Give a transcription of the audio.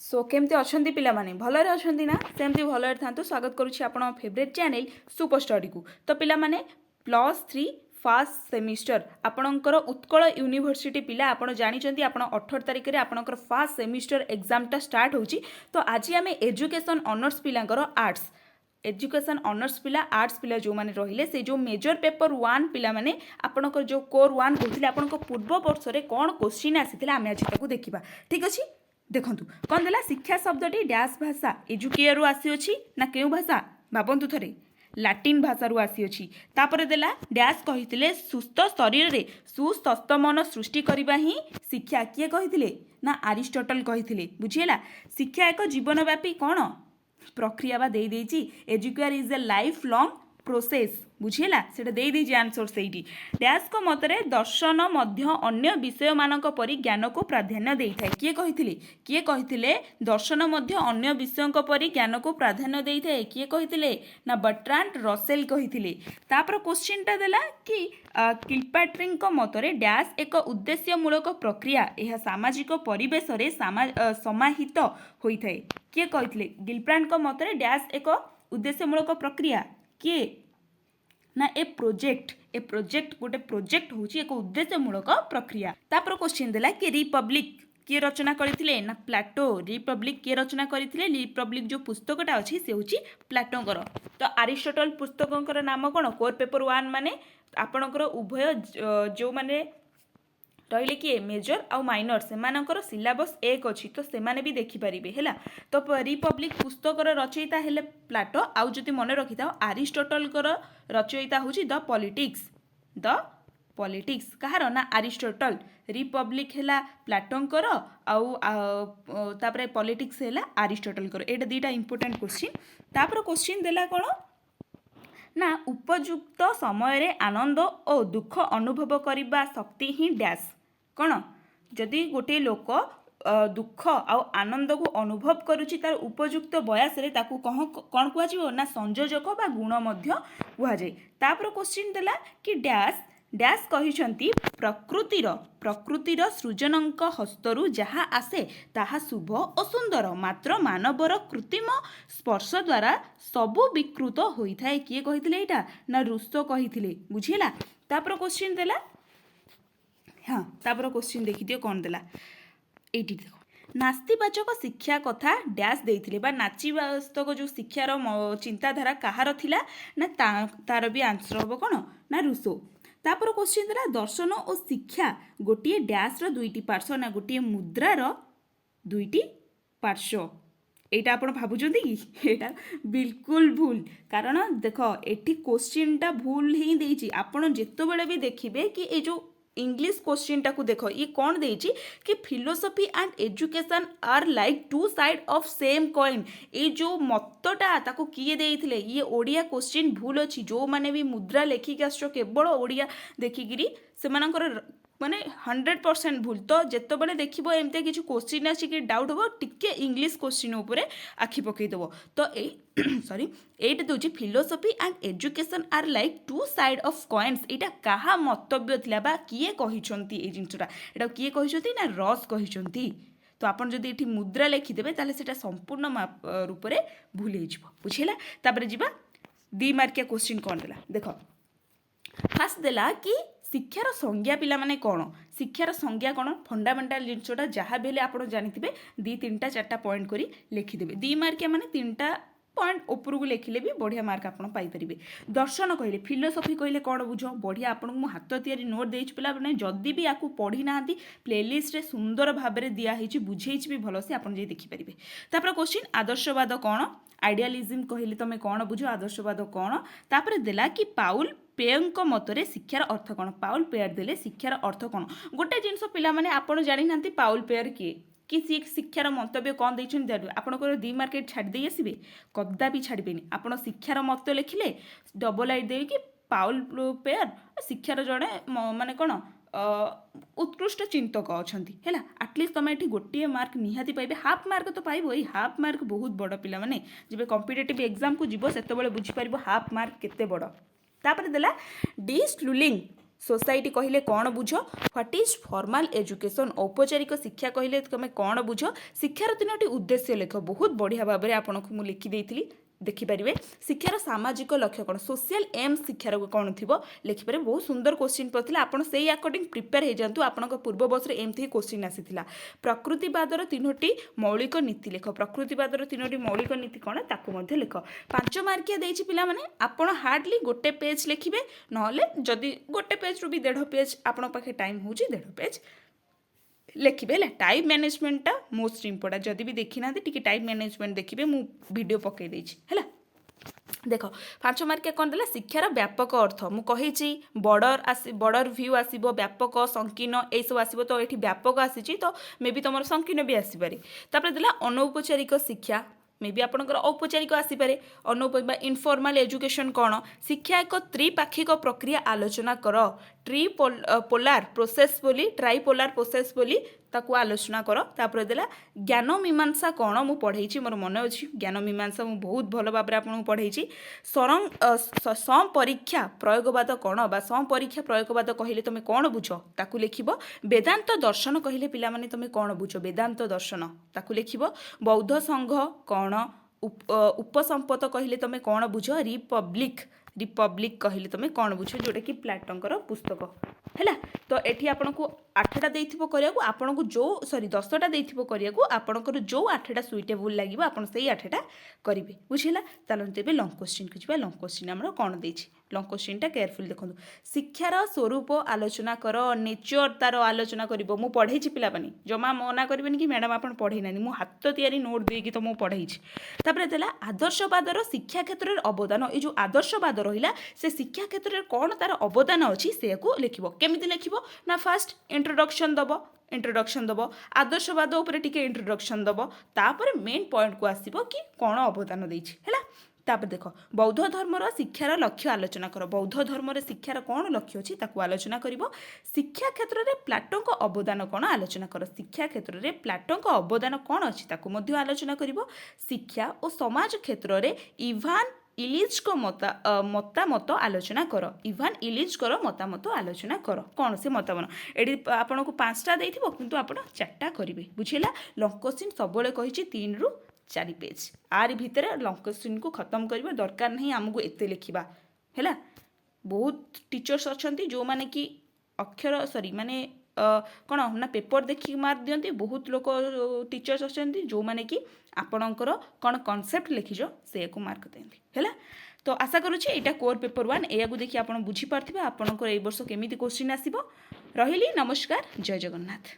सो केमती अच्छी पिलाने भलरे अच्छा ना सेमती भलरे था स्वागत करुच्ची आप फेवरेट चैनल सुपर स्टडी को। तो पिलाने +3 फर्स्ट सेमिस्टर आपणकर उत्कल यूनिवर्सिटी पिला आप जानते आप 18 तारिख में आपणकर फर्स्ट सेमिस्टर एग्जामटा स्टार्ट होची। तो आज आम एजुकेशन ऑनर्स पिलांकर आर्ट्स एजुकेशन ऑनर्स पिला आर्ट्स पिला जो मैंने रहिले से जो मेजर पेपर 1 पिला माने आपणकर जो कोर 1 कहते आपण पूर्व वर्ष में कौन क्वेश्चन आसी आम आज तक देखा। ठीक अच्छे देखु कौन देला शिक्षा शब्दटी डैश भाषा एजुकेयर आसी ना क्यों भाषा भावतु थे लाटिन भाषा आसी तापर देला डैश कही सुस्थ शरीर रे सुस्वस्थ मन सृष्टि करने ही शिक्षा किए कही ना आरिस्टोटल कही बुझीला। शिक्षा एक जीवनव्यापी कौन प्रक्रिया बा दे देची educare is a life long बुझीला सेटा दे देची आंसर सेठी। डैश को मतरे दर्शन मध्य अन्य विषय मानक परि ज्ञान को प्राधान्य देइथाय किए कहिथिले दर्शन मध्य अन्य विषयों परि ज्ञान को प्राधान्य देइथाय किए कहिथिले ना बर्ट्रांड रसेल कहिथिले। तापर क्वेश्चनटा देला कि किलपाट्रिंग को मतरे डैश एक उद्देश्यमूलक प्रक्रिया यह सामाजिक परिवेश रे समाहित होइथाय किए कहिथिले गिलप्रांड को मतरे डैश एक उद्देश्यमूलक प्रक्रिया किए ना ए प्रोजेक्ट गोटे प्रोजेक्ट होची एक उद्देश्यमूलक प्रक्रिया। तापर क्वेश्चन देला कि रिपब्लिक किए रचना करथिले ना प्लाटो। रिपब्लिक किए रचना करथिले रिपब्लिक जो पुस्तकटा अछि से होची प्लाटोंकर। तो आरिस्टोटल पुस्तकंकर नाम कोन कोर पेपर 1 माने आपणकर उभय जो माने रहिले किए मेजर आउ माइनर से सिलेबस एक अच्छी तो से भी देखिपारे है। तो रिपब्लिक पुस्तकर रचयिता हेले प्लाटो आउ जदि मन रखी था आरिस्टोटल रचयिता हूँ द पॉलिटिक्स कहार ना आरिस्टोटल। रिपब्लिक है प्लाटोंकर आउ तापर पॉलिटिक्स है आरिस्टोटल एटा दुईटा इंपोर्टेंट क्वेश्चन। तापर क्वेश्चन देला कौन ना उपयुक्त समय रे आनंद और दुख अनुभव करने शक्ति ही डैश कौन जदि गोटे लोक दुख आ आनंद को अनुभव करुच्ची तार उपयुक्त बयास रे ताकू कौन कहुआ ना संयोजक बा गुण मध्य कहुए। तापर क्वेश्चन देला कि डैश डैश कहिसंती प्रकृतिर सृजनक हस्तरु जहा आसे ताहा शुभ और सुंदर मात्र मानवर कृत्रिम स्पर्श द्वारा सबु विकृत होता है किए कही एटा ना रुसो कही बुझीला। तापर क्वेश्चन देला हाँ तापर क्वेश्चन देखी दियो कौन देला एटी देखो नास्तिवाचक शिक्षा कथा डैश देइथिले बा नाचीवास्तव जो शिक्षार चिंताधारा कहार थिला ना तार भी आंसर हम कौन ना रुसो। तापर क्वेश्चन देला दर्शन और शिक्षा गोटे डैश रो दुईटी पार्श्व ना गोटे मुद्रार दुईटी पार्श्व एटा आपण भाबुचंदी कि एटा बिल्कुल भूल कारण देख एठी क्वेश्चनटा भूल ही देइची। आपण जेतबेले भी देखिबे कि ए जो इंग्लिश क्वेश्चन टाकू देख ये कौन देइची कि philosophy and education are like two side of same coin ये जो मतटा ताकू किए देइथिले ये ओडिया क्वेश्चन भूल अच्छी जो माने भी मुद्रा लेखिक आसो केवल ओडिया देखिकी से माने 100% भूल। तो जितेबाला देखो एमती किसी क्वेश्चन आसिक डाउट हम टिके इंग्लिश क्वेश्चन उपर आखि पकईदेव। तो सॉरी एट दूसरी philosophy and education are like two side of coins एटा कहा मतव्य थिला बा किए कहिसंती ए जिनसटा एटा किए कहिसंती ना रस कहिसंती। तो आपन जदि एठी मुद्रा लिखिदेवे ताले सेटा संपूर्ण रूप से भूल हो बुझेला। तापर जिबा 2 मार्किया क्वेश्चन कौन देला देख फास्ट देला कि शिक्षार संज्ञा पिला माने कौन शिक्षार संज्ञा कौन फंडामेंटाल जिनसटा जहाँ भी आप जानी 2 3 4 पॉइंट करी लिखिदेवे 2 मार्किया माने 3टा पॉइंट उपरକୁ लिखिले भी बढ़िया मार्क आप पाइपर। दर्शन कहले फिलोसफी कहले कौन बुझ बढ़िया आपको हाथ तैयारी नोट देइछ पिला माने जदि भी आपको पढ़ी ना प्लेलिस्ट रे सुंदर भाव में दिखाई बुझेइछ भी भल से आप देखिपारे। तापर क्वेश्चन आदर्शवाद कौन आइडियालिज्म कहले तुम कौन बुझ आदर्शवाद कौन। तापर देला कि पाउल पेयरଙ୍କ मतरे शिक्षार अर्थ कौन पाउल पेयर देले शिक्षार अर्थ कौन गोटे जिनस पिला माने आपण जानि नांती पाउल पेयर किए कि शिक्षार मंतव्य कौन देइछन आपणकर 2 मार्क छाड़ दे आसीबे कदापि छाड़बेनी आपण शिक्षार मत लिखिले डबल आइड दे कि पाउल पेयर शिक्षार जड़े माने कौन उत्कृष्ट चिंतक अच्छा है आटलिस्ट तुम ये गोटे मार्क निहाती पाइबे हाफ मार्क तो पाइब ये हाफ मार्क बहुत बड़ पिला माने जब कॉम्पिटिटिव एग्जाम को जीव से बुझीपार हाफ मार्क केते बड़। तापर देला डी स्लुलिंग सोसाइटी कहले कौन बुझ व्हाट इज फॉर्मल एजुकेशन औपचारिक शिक्षा कहले तुम कौन बुझ शिक्षार 3टी उद्देश्य लेख बहुत बढ़िया भाव में आपको मुझे लिखिदेली देखिपारे शिक्षार सामाजिक लक्ष्य कौन सोशल एम शिक्षार कौन थी लिखिपारे बहुत सुंदर क्वेश्चन पड़ता आप से अकॉर्डिंग प्रिपेयर हो जातु आपण पूर्व वर्ष एमती क्वेश्चन आसीला प्रकृतिवादर 3टी मौलिक नीति लेख प्रकृतिवादर 3टी मौलिक नीति कौन ताकू लेख 5 मार्किया देछि पिला माने आपण हार्डली गोटे पेज लिखिबे नहले जदि गोटे पेज रु भी 1.5 पेज आपण पाखे टाइम होउची 1.5 पेज लिखिबे टाइम मैनेजमेंटा मोस्ट इंपोर्टेंट जदि भी देखी ना टी टाइम मैनेजमेंट देखिए मु वीडियो पकई देछि हैला देख 5 मार्किया कौन देला शिक्षार व्यापक अर्थ मुझे बॉर्डर व्यू आसो व्यापक संकीर्ण यही सब आसो तो ये व्यापक आसी तो मे भी तुम संकीर्ण भी आसपे तापर देला अनौपचारिक शिक्षा मे भी आपंकर औपचारिक आसपे इनफॉर्मल एजुकेशन कौन शिक्षा एक त्रिपाक्षिक प्रक्रिया आलोचना कर पोलार प्रोसेस बोली ट्राइपोलार प्रोसेस बोली ताकू आलोचना कर तापर देला ज्ञान मीमांसा कौन मु पढ़ाई मोर मन अच्छी ज्ञान मीमांसा मु बहुत भल भाव में आपको पढ़ाई संपरीक्षा प्रयोगवाद कौन बा संपरीक्षा प्रयोगवाद कहले तुम कौन बुझ ताकू लिखिब वेदांत दर्शन कहले पिला माने तुम कौन बुझ वेदांत दर्शन ताकू लिखिब बौद्ध संघ कौन उपसंपत कहले तुम कौन बुझ रिपब्लिक कहले तुम कौन बुझ जोटा कि प्लाटोंकर पुस्तक है तो ये आपन को 8टा देइथिबो करियाको आपन को जो सॉरी 10टा देइथिबो करियाको आपनकर जो 8टा सुइटेबल लागिबो आपन सेही 8टा करिवे बुझिला तालन तेबे लॉन्ग क्वेश्चन को जिबा लॉन्ग क्वेश्चन हमर कोन देछि लॉन्ग क्वेश्चन टा केयरफुल देखंतु शिक्षार स्वरूप आलोचना कर नेचर तार आलोचना करिवो मु पढैछि पिला बानी जमा मना करबेनी कि मैडम आपन पढै नानी मु हाथ तयारी नोट देकी तो मु पढैछि तापर देला आदर्शवादर शिक्षा क्षेत्र रे अवदान ए जो आदर्शवाद रहिला से शिक्षा क्षेत्र रे कोन तार अवदान अछि से को लिखिबो केमिति लिखिबो ना फर्स्ट इंट्रोडक्शन दब आदर्शवाद उपरे टिके इंट्रोडक्शन दब तापर मेन पॉइंट को आसीबो कि कोन अवदान देछि हैला तापर देख बौद्ध धर्मर शिक्षार लक्ष्य आलोचना कर बौद्ध धर्मर शिक्षार कौन लक्ष्य अच्छी ताकू आलोचना कर शिक्षा क्षेत्र में प्लाटों अवदान कौन आलोचना कर शिक्षा क्षेत्र में प्लाटों अवदान कौन अच्छी ताकू मध्य आलोचना कर शिक्षा और समाज क्षेत्र में इवान इलिज को मतामत आलोचना कर इवान इलिज कर मतामत आलोचना कर कौन से मतामत ये आपन को 5टा देइथिबो किंतु आपन 4टा करिवे बुझिला लॉन्ग क्वेश्चन सबले कहिछि 3 ରୁ 4 पेज आर भितर लॉन्ग क्वेश्चन को खत्म करबा दरकार नहीं आमको एते लिखिबा हैला बहुत टीचर्स अछंती जो माने कि अक्षर सॉरी माने कौन ना पेपर देखिए मार्क दियंती बहुत लोक टीचर्स अछंती जो माने कि आपणकर कौन कॉन्सेप्ट लिखिज से को मार्क दियंती हैला तो आशा करुँची एटा कोर पेपर 1 या देखिए आप बुझी पार्थिबे आपणकर ए वर्ष केमिति क्वेश्चन आसीबो रहिली नमस्कार जय जगन्नाथ।